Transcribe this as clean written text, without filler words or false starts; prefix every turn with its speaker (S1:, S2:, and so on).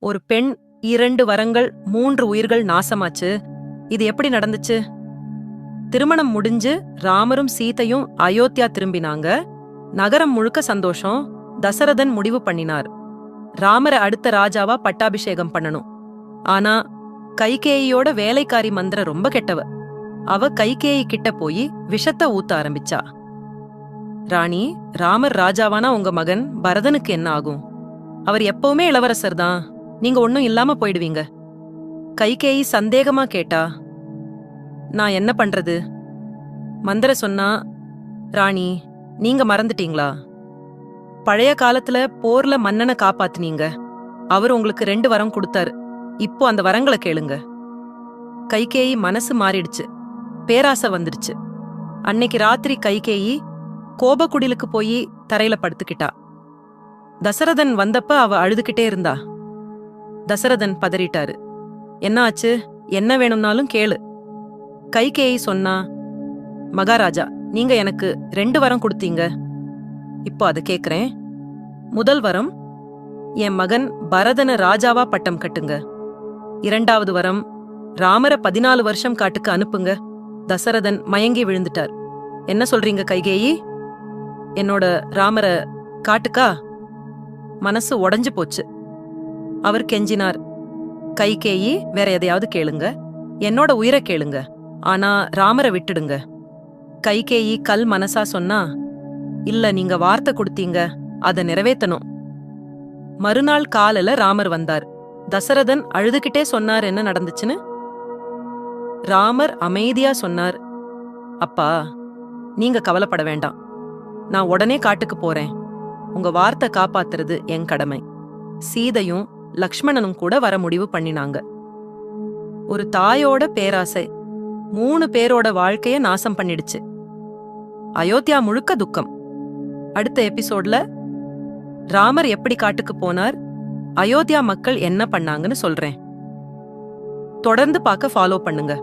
S1: ஒரு பெண், 2 வரங்கள், 3 உயிர்கள் நாசமாச்சு. இது எப்படி நடந்துச்சு? திருமணம் முடிஞ்சு ராமரும் சீதையும் அயோத்தியா திரும்பினாங்க. நகரம் முழுக்க சந்தோஷம். தசரதன் முடிவு பண்ணினார், ராமரை அடுத்த ராஜாவா பட்டாபிஷேகம் பண்ணணும். ஆனா கைகேயியோட வேலைக்காரி மந்திர ரொம்ப கெட்டவ. அவ கைகேயி கிட்ட போய் விஷத்தை ஊத்த ஆரம்பிச்சா. ராணி, ராமர் ராஜாவானா உங்க மகன் பரதனுக்கு என்ன ஆகும்? அவர் எப்பவுமே இளவரசர் தான். நீங்க ஒன்னும் இல்லாம போயிடுவீங்க. கைகேயி சந்தேகமா கேட்டா. நான் என்ன பண்றது? மந்திர சொன்னா, ராணி, நீங்க மறந்துட்டீங்களா? பழைய காலத்துல போர்ல மன்னனை காப்பாத்துனீங்க. அவர் உங்களுக்கு 2 வரம் கொடுத்தாரு. இப்போ அந்த வரங்களை கேளுங்க. கைகேயி மனசு மாறிடுச்சு. பேராசை வந்துடுச்சு. அன்னைக்கு ராத்திரி கைகேயி கோபக்குடிலுக்கு போய் தரையில படுத்துக்கிட்டா. தசரதன் வந்தப்ப அவ அழுதுகிட்டே இருந்தா. தசரதன் பதறிட்டாரு. என்ன ஆச்சு? என்ன வேணும்னாலும் கேளு. கைகேயி சொன்னா, மகாராஜா, நீங்க எனக்கு 2 வரம் கொடுத்தீங்க. இப்போ அதை கேக்குறேன். முதல் வரம், என் மகன் பரதன ராஜாவா பட்டம் கட்டுங்க. 2வது வரம், ராமரை 14 வருஷம் காட்டுக்கு அனுப்புங்க. தசரதன் மயங்கி விழுந்துட்டார். என்ன சொல்றீங்க கைகேயி? என்னோட ராமரை காட்டுக்கா? மனசு உடைஞ்சு போச்சு. அவர் கெஞ்சினார், கைகேயி, வேற எதையாவது கேளுங்க. என்னோட உயிரை கேளுங்க. ஆனா ராமரை விட்டுடுங்க. கைகேயி கல் மனசா சொன்னா, இல்ல, நீங்க வார்த்தை கொடுத்தீங்க, அதை நிறைவேத்தணும். மறுநாள் காலையில ராமர் வந்தார். தசரதன் அழுதுகிட்டே சொன்னார் என்ன நடந்துச்சுன்னு. ராமர் அமைதியா சொன்னார், அப்பா, நீங்க கவலைப்பட வேண்டாம். நான் உடனே காட்டுக்கு போறேன். உங்க வார்த்தை காப்பாத்துறது என் கடமை. சீதையும் லக்ஷ்மணனும் கூட வர முடிவு பண்ணினாங்க. ஒரு தாயோட பேராசை 3 பேரோட வாழ்க்கைய நாசம் பண்ணிடுச்சு. அயோத்தியா முழுக்க துக்கம். அடுத்த எபிசோட்ல ராமர் எப்படி காட்டுக்கு போனார், அயோத்தியா மக்கள் என்ன பண்ணாங்கன்னு சொல்றேன். தொடர்ந்து பார்க்க ஃபாலோ பண்ணுங்க.